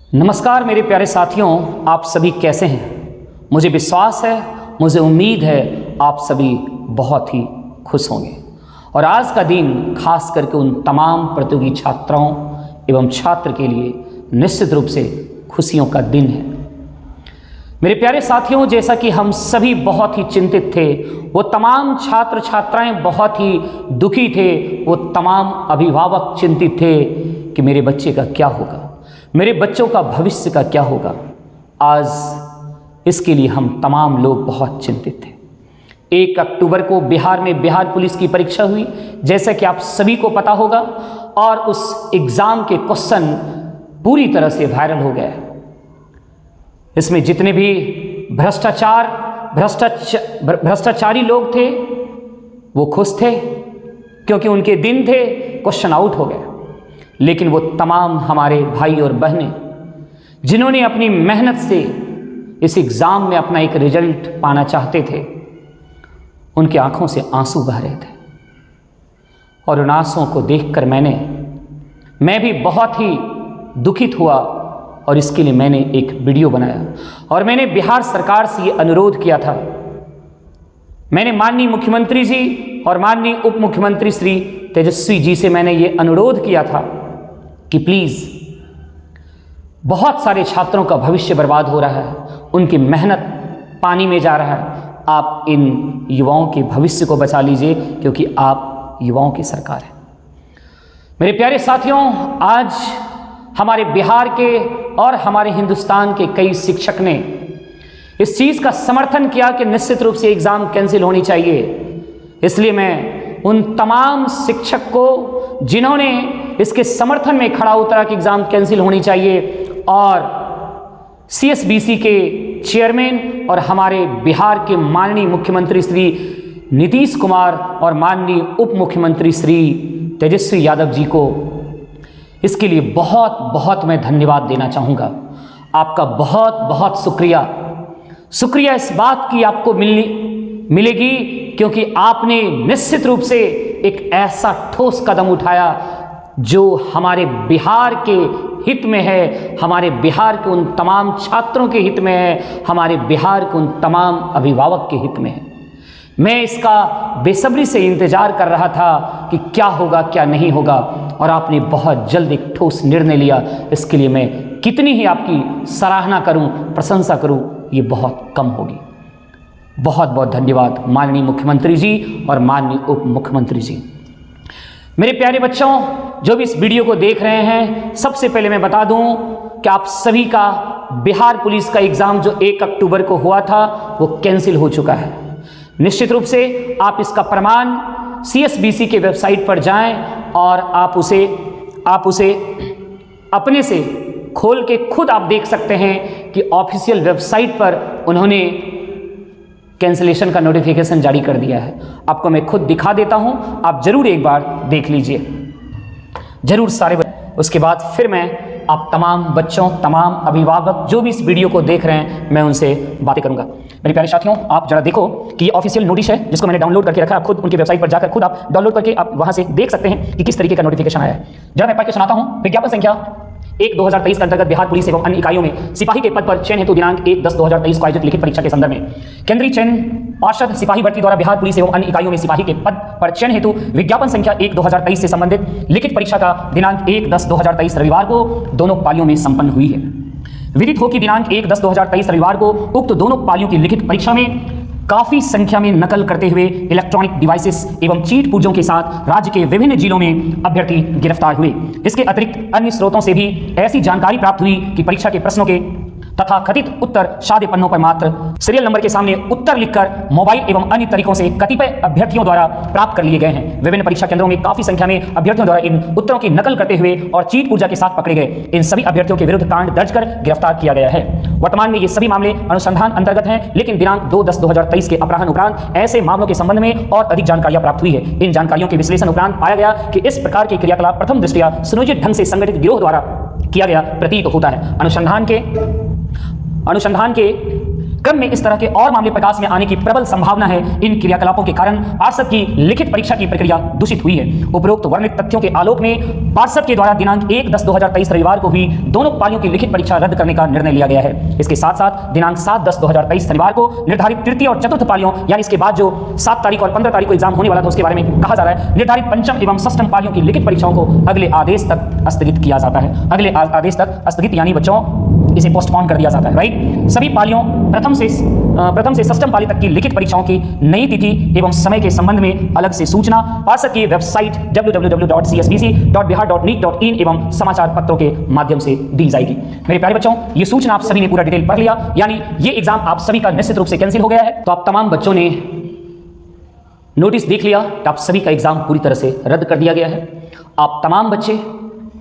नमस्कार मेरे प्यारे साथियों, आप सभी कैसे हैं। मुझे विश्वास है, मुझे उम्मीद है आप सभी बहुत ही खुश होंगे। और आज का दिन खास करके उन तमाम प्रतियोगी छात्राओं एवं छात्र के लिए निश्चित रूप से खुशियों का दिन है। मेरे प्यारे साथियों, जैसा कि हम सभी बहुत ही चिंतित थे, वो तमाम छात्र छात्राएं बहुत ही दुखी थे, वो तमाम अभिभावक चिंतित थे कि मेरे बच्चे का क्या होगा, मेरे बच्चों का भविष्य का क्या होगा। आज इसके लिए हम तमाम लोग बहुत चिंतित थे। 1 अक्टूबर को बिहार में बिहार पुलिस की परीक्षा हुई, जैसा कि आप सभी को पता होगा, और उस एग्ज़ाम के क्वेश्चन पूरी तरह से वायरल हो गए। इसमें जितने भी भ्रष्टाचारी लोग थे वो खुश थे, क्योंकि उनके दिन थे, क्वेश्चन आउट हो गए। लेकिन वो तमाम हमारे भाई और बहनें जिन्होंने अपनी मेहनत से इस एग्ज़ाम में अपना एक रिजल्ट पाना चाहते थे, उनकी आंखों से आंसू बह रहे थे। और उन आंसुओं को देखकर मैं भी बहुत ही दुखित हुआ, और इसके लिए मैंने एक वीडियो बनाया और मैंने बिहार सरकार से ये अनुरोध किया था। मैंने माननीय मुख्यमंत्री जी और माननीय उप मुख्यमंत्री श्री तेजस्वी जी से मैंने ये अनुरोध किया था कि प्लीज़, बहुत सारे छात्रों का भविष्य बर्बाद हो रहा है, उनकी मेहनत पानी में जा रहा है, आप इन युवाओं के भविष्य को बचा लीजिए, क्योंकि आप युवाओं की सरकार है। मेरे प्यारे साथियों, आज हमारे बिहार के और हमारे हिंदुस्तान के कई शिक्षक ने इस चीज़ का समर्थन किया कि निश्चित रूप से एग्ज़ाम कैंसिल होनी चाहिए। इसलिए मैं उन तमाम शिक्षक को जिन्होंने इसके समर्थन में खड़ा उतरा कि एग्ज़ाम कैंसिल होनी चाहिए, और CSBC के चेयरमैन और हमारे बिहार के माननीय मुख्यमंत्री श्री नीतीश कुमार और माननीय उप मुख्यमंत्री श्री तेजस्वी यादव जी को इसके लिए बहुत बहुत मैं धन्यवाद देना चाहूँगा। आपका बहुत बहुत शुक्रिया इस बात की आपको मिलेगी, क्योंकि आपने निश्चित रूप से एक ऐसा ठोस कदम उठाया जो हमारे बिहार के हित में है, हमारे बिहार के उन तमाम छात्रों के हित में है, हमारे बिहार के उन तमाम अभिभावक के हित में है। मैं इसका बेसब्री से इंतज़ार कर रहा था कि क्या होगा क्या नहीं होगा, और आपने बहुत जल्द एक ठोस निर्णय लिया। इसके लिए मैं कितनी ही आपकी सराहना करूं, प्रशंसा करूं, ये बहुत कम होगी। बहुत बहुत धन्यवाद माननीय मुख्यमंत्री जी और माननीय उप मुख्यमंत्री जी। मेरे प्यारे बच्चों, जो भी इस वीडियो को देख रहे हैं, सबसे पहले मैं बता दूं कि आप सभी का बिहार पुलिस का एग्ज़ाम जो 1 अक्टूबर को हुआ था वो कैंसिल हो चुका है। निश्चित रूप से आप इसका प्रमाण CSBC के वेबसाइट पर जाएं और आप उसे अपने से खोल के खुद आप देख सकते हैं कि ऑफिशियल वेबसाइट पर उन्होंने कैंसिलेशन का नोटिफिकेशन जारी कर दिया है। आपको मैं खुद दिखा देता हूं, आप जरूर एक बार देख लीजिए, जरूर सारे। उसके बाद फिर मैं आप तमाम बच्चों, तमाम अभिभावक जो भी इस वीडियो को देख रहे हैं, मैं उनसे बातें करूंगा। मेरे प्यारे साथियों, आप जरा देखो कि ये ऑफिशियल नोटिस है जिसको मैंने डाउनलोड करके रखा है। आप खुद उनकी वेबसाइट पर जाकर खुद आप डाउनलोड करके आप वहां से देख सकते हैं कि किस तरीके का नोटिफिकेशन आया है। जरा मैं पढ़ के सुनाता हूं। विज्ञापन संख्या 1/2023 के अंतर्गत बिहार पुलिस एवं अन्य इकाइयों में सिपाही के पद पर चयन हेतु दिनांक 1/10/2023 को आयोजित लिखित परीक्षा के संदर्भ में केंद्रीय चयन पार्षद सिपाही भर्ती द्वारा बिहार पुलिस एवं अन्य इकाइयों में सिपाही के पद पर चयन हेतु विज्ञापन संख्या 1/2023 से संबंधित लिखित परीक्षा का दिनांक 1/10/2023 रविवार को दोनों पालियों में संपन्न हुई है। विदित हो कि दिनांक 1/10/2023 रविवार को उक्त दोनों पालियों की लिखित परीक्षा में काफी संख्या में नकल करते हुए इलेक्ट्रॉनिक डिवाइसेस एवं चीट पुर्जों के साथ राज्य के विभिन्न जिलों में अभ्यर्थी गिरफ्तार हुए। इसके अतिरिक्त अन्य स्रोतों से भी ऐसी जानकारी प्राप्त हुई कि परीक्षा के प्रश्नों के तथा कथित उत्तर सादे पन्नों पर मात्र सीरियल नंबर के सामने उत्तर लिखकर मोबाइल एवं अन्य तरीकों से कतिपय अभ्यर्थियों द्वारा प्राप्त कर लिए गए हैं। विभिन्न परीक्षा केंद्रों में काफी संख्या में अभ्यर्थियों द्वारा इन उत्तरों की नकल करते हुए और चीट पुर्जा के साथ पकड़े गए। इन सभी अभ्यर्थियों के विरुद्ध कांड दर्ज कर गिरफ्तार किया गया है। वर्तमान में ये सभी मामले अनुसंधान अंतर्गत हैं, लेकिन दिनांक 2/10/2023 के अपराह्न उपरांत ऐसे मामलों के संबंध में और अधिक जानकारियां प्राप्त हुई है। इन जानकारियों के विश्लेषण उपरांत पाया गया कि इस प्रकार के क्रियाकलाप प्रथम दृष्टया सुनियोजित ढंग से संगठित गिरोह द्वारा किया गया प्रतीत होता है। अनुसंधान के क्रम में इस तरह के और मामले प्रकाश में आने की प्रबल संभावना है। इन क्रियाकलापों के कारण पार्षद की लिखित परीक्षा की प्रक्रिया दूषित हुई है। उपरोक्त वर्णित तथ्यों के आलोक में पार्षद के द्वारा दिनांक 1/10/2023 रविवार को हुई दोनों पालियों की लिखित परीक्षा रद्द करने का निर्णय लिया गया है। इसके साथ साथ दिनांक 7/10/2023 शनिवार को निर्धारित तृतीय और चतुर्थ पालियों यानी इसके बाद जो 7 तारीख और 15 तारीख को एग्जाम होने वाला था उसके बारे में कहा जा रहा है, निर्धारित पंचम एवं षष्ठम पालियों की लिखित परीक्षाओं को अगले आदेश तक स्थगित किया जाता है। अगले आदेश तक स्थगित यानी बच्चों इसे पोस्टपोन कर दिया जाता है, राइट। सभी पालियों प्रथम से षष्ठम पाली तक की लिखित परीक्षाओं की नई तिथि एवं समय के संबंध में अलग से सूचना पार्षद की वेबसाइट www.csbc.bihar.nic.in एवं समाचार पत्रों के माध्यम से दी जाएगी। मेरे प्यारे बच्चों, ये सूचना आप सभी ने पूरा डिटेल पढ़ लिया, यानी ये एग्जाम आप सभी का निश्चित रूप से कैंसिल हो गया है। तो आप तमाम बच्चों ने नोटिस देख लिया कि आप सभी का एग्जाम पूरी तरह से रद्द कर दिया गया है। आप तमाम बच्चे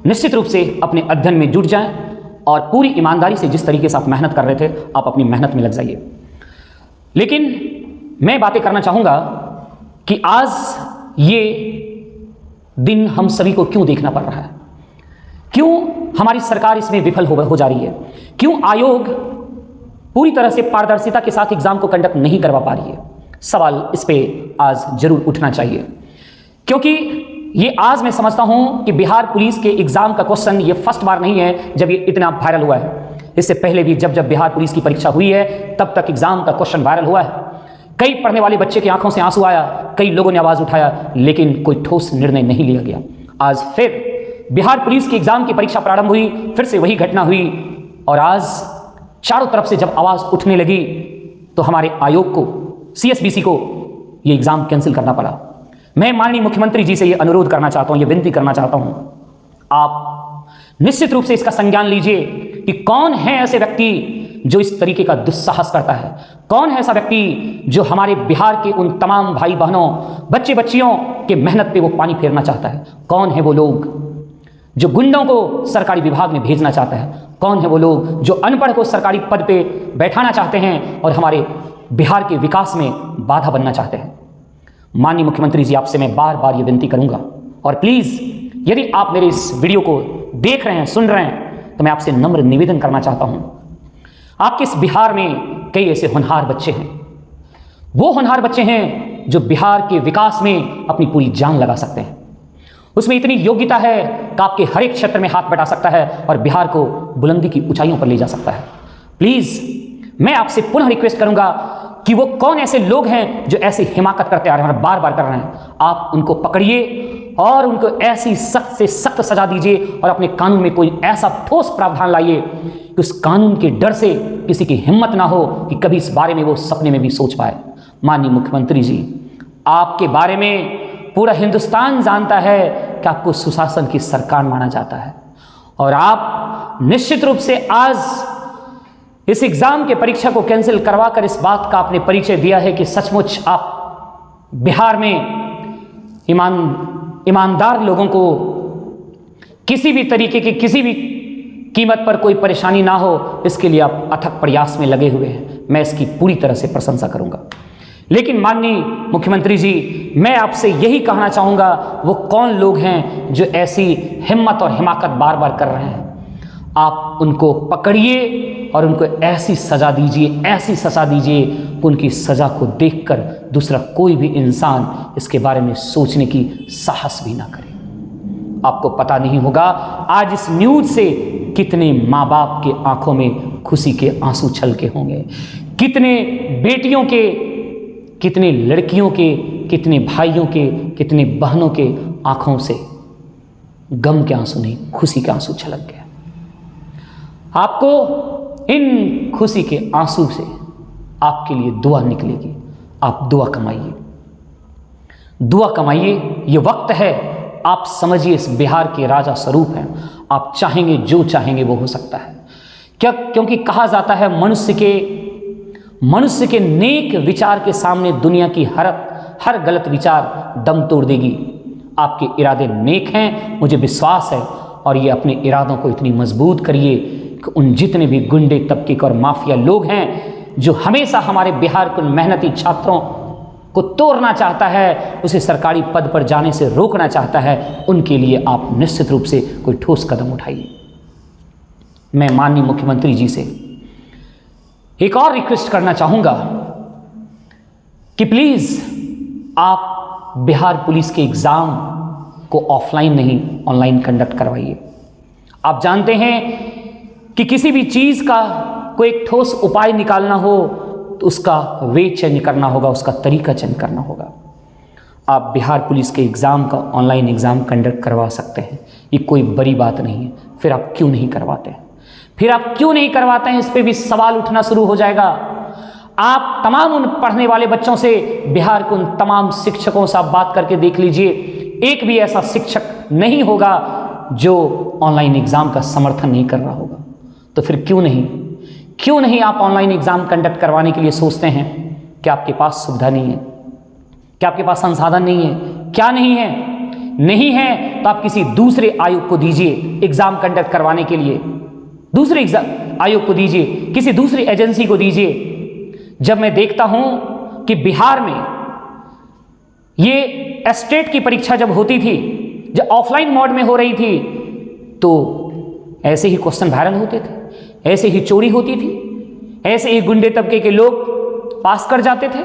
निश्चित रूप से अपने अध्ययन में जुट जाएं और पूरी ईमानदारी से जिस तरीके से आप मेहनत कर रहे थे आप अपनी मेहनत में लग जाइए। लेकिन मैं बातें करना चाहूँगा कि आज ये दिन हम सभी को क्यों देखना पड़ रहा है, क्यों हमारी सरकार इसमें विफल हो जा रही है, क्यों आयोग पूरी तरह से पारदर्शिता के साथ एग्जाम को कंडक्ट नहीं करवा पा रही है। सवाल इस पे आज जरूर उठना चाहिए, क्योंकि ये आज मैं समझता हूं कि बिहार पुलिस के एग्जाम का क्वेश्चन ये फर्स्ट बार नहीं है जब ये इतना वायरल हुआ है। इससे पहले भी जब बिहार पुलिस की परीक्षा हुई है तब तक एग्जाम का क्वेश्चन वायरल हुआ है। कई पढ़ने वाले बच्चे की आंखों से आंसू आया, कई लोगों ने आवाज उठाया, लेकिन कोई ठोस निर्णय नहीं लिया गया। आज फिर बिहार पुलिस की एग्जाम की परीक्षा प्रारंभ हुई, फिर से वही घटना हुई और आज चारों तरफ से जब आवाज उठने लगी तो हमारे आयोग को, CSBC को ये एग्जाम कैंसिल करना पड़ा। मैं माननीय मुख्यमंत्री जी से ये अनुरोध करना चाहता हूं, ये विनती करना चाहता हूं, आप निश्चित रूप से इसका संज्ञान लीजिए कि कौन है ऐसे व्यक्ति जो इस तरीके का दुस्साहस करता है, कौन है ऐसा व्यक्ति जो हमारे बिहार के उन तमाम भाई बहनों, बच्चे बच्चियों के मेहनत पे वो पानी फेरना चाहता है। कौन है वो लोग जो गुंडों को सरकारी विभाग में भेजना चाहता है, कौन है वो लोग जो अनपढ़ को सरकारी पद पे बैठाना चाहते हैं और हमारे बिहार के विकास में बाधा बनना चाहते हैं। माननीय मुख्यमंत्री जी, आपसे मैं बार बार ये विनती करूंगा और प्लीज यदि आप मेरे इस वीडियो को देख रहे हैं, सुन रहे हैं, तो मैं आपसे नम्र निवेदन करना चाहता हूं। आपके इस बिहार में कई ऐसे होनहार बच्चे हैं, वो होनहार बच्चे हैं जो बिहार के विकास में अपनी पूरी जान लगा सकते हैं। उसमें इतनी योग्यता है कि आपके हर एक क्षेत्र में हाथ बटा सकता है और बिहार को बुलंदी की ऊंचाइयों पर ले जा सकता है। प्लीज मैं आपसे पुनः रिक्वेस्ट करूंगा कि वो कौन ऐसे लोग हैं जो ऐसी हिमाकत करते आ रहे हैं और बार बार कर रहे हैं, आप उनको पकड़िए और उनको ऐसी सख्त से सख्त सजा दीजिए और अपने कानून में कोई ऐसा ठोस प्रावधान लाइए कि उस कानून के डर से किसी की हिम्मत ना हो कि कभी इस बारे में वो सपने में भी सोच पाए। माननीय मुख्यमंत्री जी, आपके बारे में पूरा हिंदुस्तान जानता है कि आपको सुशासन की सरकार माना जाता है और आप निश्चित रूप से आज इस एग्जाम के परीक्षा को कैंसिल करवाकर इस बात का आपने परिचय दिया है कि सचमुच आप बिहार में ईमानदार लोगों को किसी भी तरीके की किसी भी कीमत पर कोई परेशानी ना हो, इसके लिए आप अथक प्रयास में लगे हुए हैं। मैं इसकी पूरी तरह से प्रशंसा करूंगा। लेकिन माननीय मुख्यमंत्री जी, मैं आपसे यही कहना चाहूंगा, वो कौन लोग हैं जो ऐसी हिम्मत और हिमाकत बार बार कर रहे हैं, आप उनको पकड़िए और उनको ऐसी सजा दीजिए, ऐसी सजा दीजिए कि उनकी सजा को देखकर दूसरा कोई भी इंसान इसके बारे में सोचने की साहस भी ना करे। आपको पता नहीं होगा आज इस न्यूज़ से कितने माँ बाप के आंखों में खुशी के आंसू छलके होंगे, कितने बेटियों के, कितने लड़कियों के, कितने भाइयों के, कितने बहनों के आंखों से गम के आंसू नहीं, खुशी के आंसू छलक गए। आपको इन खुशी के आंसू से आपके लिए दुआ निकलेगी। आप दुआ कमाइए, दुआ कमाइए। ये वक्त है, आप समझिए इस बिहार के राजा स्वरूप हैं, आप चाहेंगे जो चाहेंगे वो हो सकता है। क्या? क्योंकि कहा जाता है मनुष्य के नेक विचार के सामने दुनिया की हर गलत विचार दम तोड़ देगी। आपके इरादे नेक हैं, मुझे विश्वास है, और ये अपने इरादों को इतनी मजबूत करिए कि उन जितने भी गुंडे तबके और माफिया लोग हैं जो हमेशा हमारे बिहार के मेहनती छात्रों को तोड़ना चाहता है, उसे सरकारी पद पर जाने से रोकना चाहता है, उनके लिए आप निश्चित रूप से कोई ठोस कदम उठाइए। मैं माननीय मुख्यमंत्री जी से एक और रिक्वेस्ट करना चाहूंगा कि प्लीज आप बिहार पुलिस के एग्जाम को ऑफलाइन नहीं ऑनलाइन कंडक्ट करवाइए। आप जानते हैं कि किसी भी चीज का कोई एक ठोस उपाय निकालना हो तो उसका वे चयन करना होगा, उसका तरीका चयन करना होगा। आप बिहार पुलिस के एग्ज़ाम का ऑनलाइन एग्ज़ाम कंडक्ट करवा सकते हैं, ये कोई बड़ी बात नहीं है। फिर आप क्यों नहीं करवाते हैं? फिर आप क्यों नहीं करवाते हैं, इस पर भी सवाल उठना शुरू हो जाएगा। आप तमाम उन पढ़ने वाले बच्चों से, बिहार के उन तमाम शिक्षकों से आप बात करके देख लीजिए, एक भी ऐसा शिक्षक नहीं होगा जो ऑनलाइन एग्ज़ाम का समर्थन नहीं कर रहा होगा। तो फिर क्यों नहीं आप ऑनलाइन एग्ज़ाम कंडक्ट करवाने के लिए सोचते हैं? क्या आपके पास सुविधा नहीं है? क्या आपके पास संसाधन नहीं है? क्या नहीं है? नहीं है तो आप किसी दूसरे आयोग को दीजिए एग्ज़ाम कंडक्ट करवाने के लिए, दूसरे एग्जाम आयोग को दीजिए, किसी दूसरी एजेंसी को दीजिए। जब मैं देखता हूं कि बिहार में ये स्टेट की परीक्षा जब होती थी, जब ऑफलाइन मोड में हो रही थी, तो ऐसे ही क्वेश्चन वायरल होते थे, ऐसे ही चोरी होती थी, ऐसे ही गुंडे तबके के लोग पास कर जाते थे।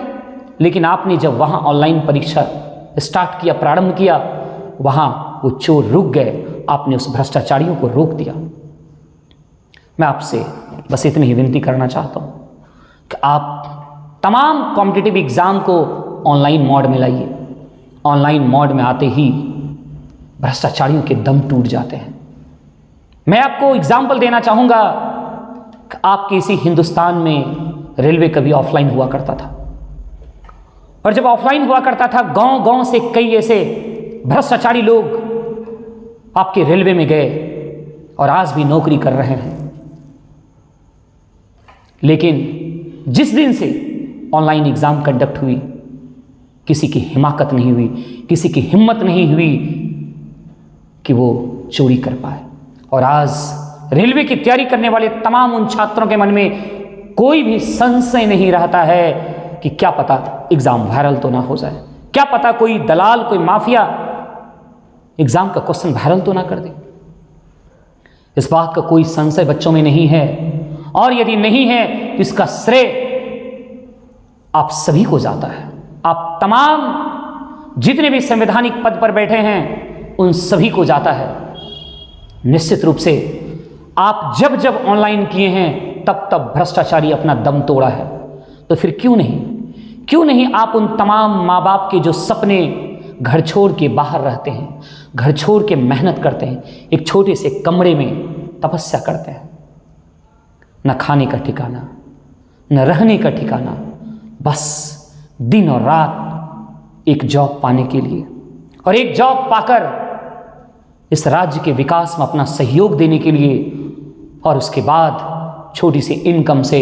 लेकिन आपने जब वहां ऑनलाइन परीक्षा स्टार्ट किया, प्रारंभ किया, वहां वो चोर रुक गए, आपने उस भ्रष्टाचारियों को रोक दिया। मैं आपसे बस इतनी ही विनती करना चाहता हूं कि आप तमाम कॉम्पिटिटिव एग्जाम को ऑनलाइन मोड में लाइए। ऑनलाइन मोड में आते ही भ्रष्टाचारियों के दम टूट जाते हैं। मैं आपको एग्जाम्पल देना चाहूंगा कि आपके इसी हिंदुस्तान में रेलवे कभी ऑफलाइन हुआ करता था, और जब ऑफलाइन हुआ करता था, गांव गांव से कई ऐसे भ्रष्टाचारी लोग आपके रेलवे में गए और आज भी नौकरी कर रहे हैं। लेकिन जिस दिन से ऑनलाइन एग्जाम कंडक्ट हुई, किसी की हिमाकत नहीं हुई, किसी की हिम्मत नहीं हुई कि वो चोरी कर पाए। और आज रेलवे की तैयारी करने वाले तमाम उन छात्रों के मन में कोई भी संशय नहीं रहता है कि क्या पता एग्जाम वायरल तो ना हो जाए, क्या पता कोई दलाल, कोई माफिया एग्जाम का क्वेश्चन वायरल तो ना कर दे। इस बात का कोई संशय बच्चों में नहीं है, और यदि नहीं है तो इसका श्रेय आप सभी को जाता है। आप तमाम जितने भी संवैधानिक पद पर बैठे हैं उन सभी को जाता है। निश्चित रूप से आप जब जब ऑनलाइन किए हैं तब तब भ्रष्टाचारी अपना दम तोड़ा है। तो फिर क्यों नहीं आप उन तमाम माँ बाप के जो सपने घर छोड़ के बाहर रहते हैं, घर छोड़ के मेहनत करते हैं, एक छोटे से कमरे में तपस्या करते हैं, न खाने का ठिकाना, न रहने का ठिकाना, बस दिन और रात एक जॉब पाने के लिए, और एक जॉब पाकर इस राज्य के विकास में अपना सहयोग देने के लिए, और उसके बाद छोटी सी इनकम से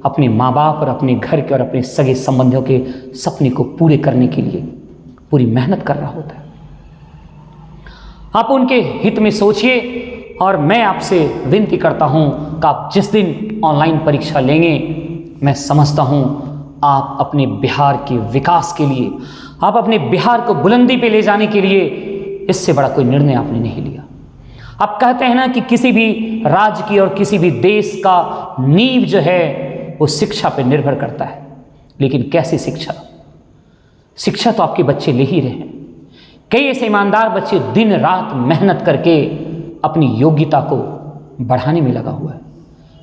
अपने माँ बाप और अपने घर के और अपने सगे संबंधियों के सपने को पूरे करने के लिए पूरी मेहनत कर रहा होता है। आप उनके हित में सोचिए, और मैं आपसे विनती करता हूं कि आप जिस दिन ऑनलाइन परीक्षा लेंगे, मैं समझता हूं आप अपने बिहार के विकास के लिए, आप अपने बिहार को बुलंदी पे ले जाने के लिए इससे बड़ा कोई निर्णय आपने नहीं लिया। आप कहते हैं ना कि किसी भी राज्य की और किसी भी देश का नींव जो है वो शिक्षा पे निर्भर करता है। लेकिन कैसी शिक्षा तो आपके बच्चे ले ही रहे हैं। कई ऐसे ईमानदार बच्चे दिन रात मेहनत करके अपनी योग्यता को बढ़ाने में लगा हुआ है।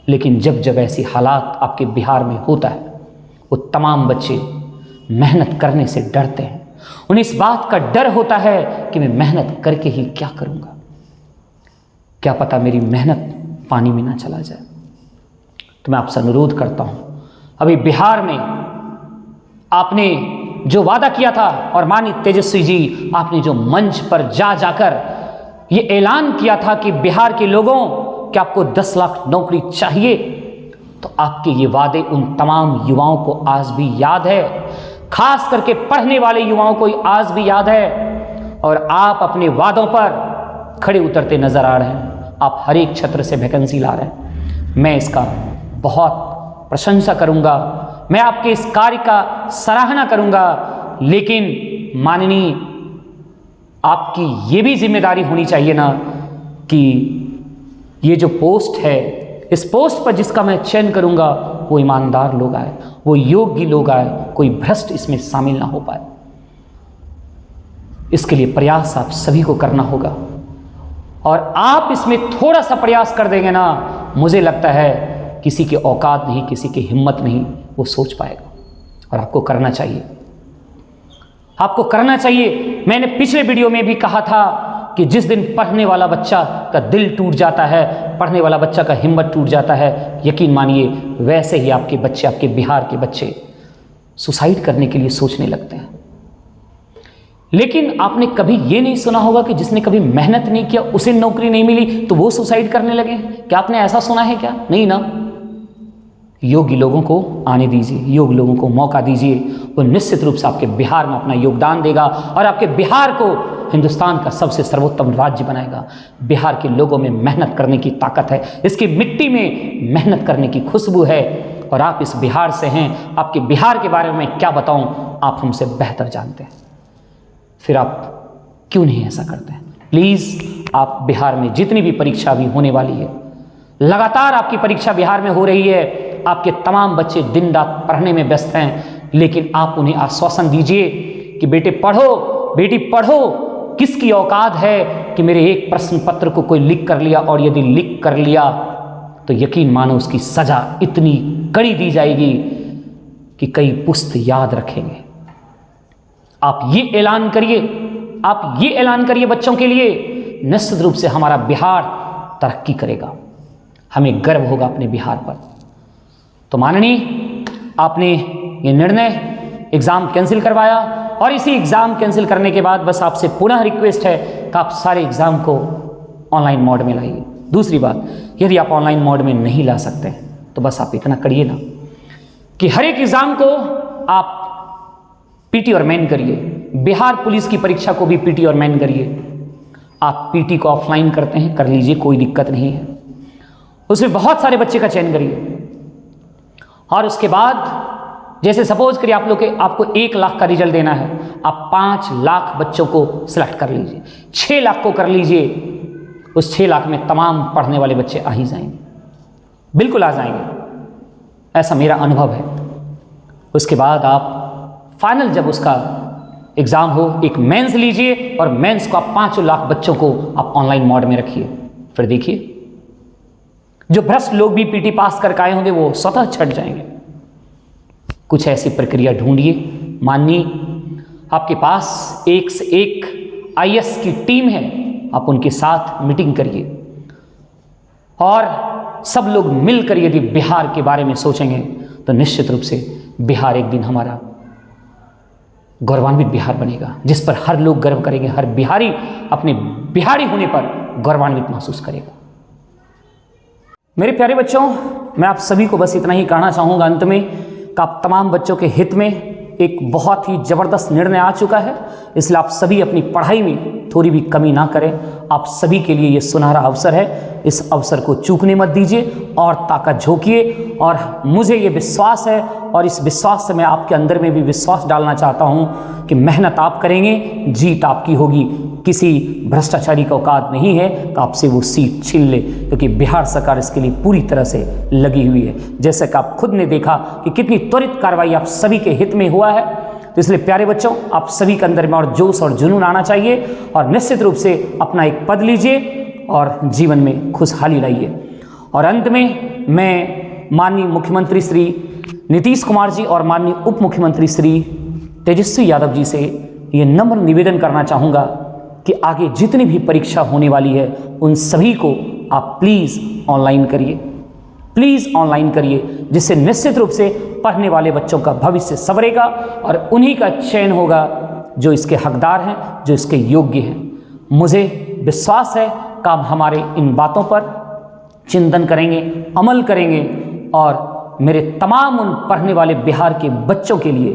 लेकिन जब जब ऐसी हालात आपके बिहार में होता है, वो तमाम बच्चे मेहनत करने से डरते हैं। उन्हें इस बात का डर होता है कि मैं मेहनत करके ही क्या करूँगा, क्या पता मेरी मेहनत पानी में ना चला जाए। तो मैं आपसे अनुरोध करता हूँ, अभी बिहार में आपने जो वादा किया था, और माननीय तेजस्वी जी आपने जो मंच पर जाकर ये ऐलान किया था कि बिहार के लोगों कि आपको 10 लाख नौकरी चाहिए, तो आपके ये वादे उन तमाम युवाओं को आज भी याद है, खास करके पढ़ने वाले युवाओं को आज भी याद है। और आप अपने वादों पर खड़े उतरते नजर आ रहे हैं। आप हर एक क्षेत्र से वैकेंसी ला रहे हैं। मैं इसका बहुत प्रशंसा करूंगा, मैं आपके इस कार्य का सराहना करूंगा। लेकिन माननीय, आपकी ये भी जिम्मेदारी होनी चाहिए ना कि ये जो पोस्ट है इस पोस्ट पर जिसका मैं चयन करूंगा वो ईमानदार लोग आए, वो योग्य लोग आए, कोई भ्रष्ट इसमें शामिल ना हो पाए। इसके लिए प्रयास आप सभी को करना होगा, और आप इसमें थोड़ा सा प्रयास कर देंगे ना, मुझे लगता है किसी के औकात नहीं, किसी की हिम्मत नहीं वो सोच पाएगा। और आपको करना चाहिए, आपको करना चाहिए। मैंने पिछले वीडियो में भी कहा था कि जिस दिन पढ़ने वाला बच्चा का दिल टूट जाता है, पढ़ने वाला बच्चा का हिम्मत टूट जाता है, यकीन मानिए वैसे ही आपके बच्चे, आपके बिहार के बच्चे सुसाइड करने के लिए सोचने लगते हैं। लेकिन आपने कभी ये नहीं सुना होगा कि जिसने कभी मेहनत नहीं किया उसे नौकरी नहीं मिली तो वो सुसाइड करने लगे? क्या आपने ऐसा सुना है क्या? नहीं ना। योग्य लोगों को आने दीजिए, योग्य लोगों को मौका दीजिए, वो निश्चित रूप से आपके बिहार में अपना योगदान देगा और आपके बिहार को हिंदुस्तान का सबसे सर्वोत्तम राज्य बनाएगा। बिहार के लोगों में मेहनत करने की ताकत है, इसकी मिट्टी में मेहनत करने की खुशबू है, और आप इस बिहार से हैं। आपके बिहार के बारे में क्या बताऊं, आप हमसे बेहतर जानते हैं, फिर आप क्यों नहीं ऐसा करते हैं? प्लीज़ आप बिहार में जितनी भी परीक्षा अभी होने वाली है, लगातार आपकी परीक्षा बिहार में हो रही है, आपके तमाम बच्चे दिन रात पढ़ने में व्यस्त हैं, लेकिन आप उन्हें आश्वासन दीजिए कि बेटे पढ़ो, बेटी पढ़ो। किसकी औकात है कि मेरे एक प्रश्न पत्र को कोई लिख कर लिया, और यदि लिख कर लिया तो यकीन मानो उसकी सजा इतनी कड़ी दी जाएगी कि कई पुस्त याद रखेंगे। आप ये ऐलान करिए, आप ये ऐलान करिए बच्चों के लिए, निश्चित रूप से हमारा बिहार तरक्की करेगा, हमें गर्व होगा अपने बिहार पर। तो माननीय, आपने ये निर्णय एग्ज़ाम कैंसिल करवाया, और इसी एग्ज़ाम कैंसिल करने के बाद बस आपसे पुनः रिक्वेस्ट है कि आप सारे एग्ज़ाम को ऑनलाइन मोड में लाइए। दूसरी बात, यदि आप ऑनलाइन मोड में नहीं ला सकते तो बस आप इतना करिए ना कि हर एक एग्ज़ाम को आप पीटी और मेन करिए। बिहार पुलिस की परीक्षा को भी पीटी और मेन करिए। आप पीटी को ऑफलाइन करते हैं, कर लीजिए, कोई दिक्कत नहीं है। उसमें बहुत सारे बच्चे का चयन करिए, और उसके बाद जैसे सपोज करिए आप लोग के आपको 1 लाख का रिजल्ट देना है, आप 5 लाख बच्चों को सिलेक्ट कर लीजिए, 6 लाख को कर लीजिए। उस 6 लाख में तमाम पढ़ने वाले बच्चे आ ही जाएंगे, बिल्कुल आ जाएंगे, ऐसा मेरा अनुभव है। उसके बाद आप फाइनल जब उसका एग्ज़ाम हो, एक मेंस लीजिए, और मेंस को आप 5 लाख बच्चों को आप ऑनलाइन मोड में रखिए। फिर देखिए जो भ्रष्ट लोग भी पीटी पास करके आए होंगे वो स्वतः छट जाएंगे। कुछ ऐसी प्रक्रिया ढूंढिए। माननीय, आपके पास एक से एक आईएएस की टीम है, आप उनके साथ मीटिंग करिए, और सब लोग मिलकर यदि बिहार के बारे में सोचेंगे तो निश्चित रूप से बिहार एक दिन हमारा गौरवान्वित बिहार बनेगा, जिस पर हर लोग गर्व करेंगे, हर बिहारी अपने बिहारी होने पर गौरवान्वित महसूस करेगा। मेरे प्यारे बच्चों, मैं आप सभी को बस इतना ही कहना चाहूँगा अंत में कि आप तमाम बच्चों के हित में एक बहुत ही ज़बरदस्त निर्णय आ चुका है, इसलिए आप सभी अपनी पढ़ाई में थोड़ी भी कमी ना करें। आप सभी के लिए ये सुनहरा अवसर है, इस अवसर को चूकने मत दीजिए और ताकत झोंकिए। और मुझे ये विश्वास है, और इस विश्वास से मैं आपके अंदर में भी विश्वास डालना चाहता हूँ कि मेहनत आप करेंगे, जीत आपकी होगी। किसी भ्रष्टाचारी का औकात नहीं है कि आपसे वो सीट छीन ले, क्योंकि बिहार सरकार इसके लिए पूरी तरह से लगी हुई है। जैसे कि आप खुद ने देखा कि कितनी त्वरित कार्रवाई आप सभी के हित में हुआ है। तो इसलिए प्यारे बच्चों, आप सभी के अंदर में और जोश और जुनून आना चाहिए, और निश्चित रूप से अपना एक पद लीजिए और जीवन में खुशहाली लाइए। और अंत में मैं माननीय मुख्यमंत्री श्री नीतीश कुमार जी और माननीय उप मुख्यमंत्री श्री तेजस्वी यादव जी से ये नम्र निवेदन करना चाहूँगा कि आगे जितनी भी परीक्षा होने वाली है उन सभी को आप प्लीज़ ऑनलाइन करिए, प्लीज़ ऑनलाइन करिए, जिससे निश्चित रूप से पढ़ने वाले बच्चों का भविष्य संवरेगा और उन्हीं का चयन होगा जो इसके हकदार हैं, जो इसके योग्य हैं। मुझे विश्वास है कि आप हमारे इन बातों पर चिंतन करेंगे, अमल करेंगे, और मेरे तमाम उन पढ़ने वाले बिहार के बच्चों के लिए,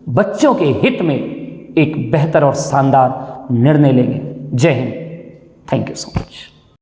बच्चों के हित में एक बेहतर और शानदार निर्णय लेंगे। जय Hind. Thank you so much.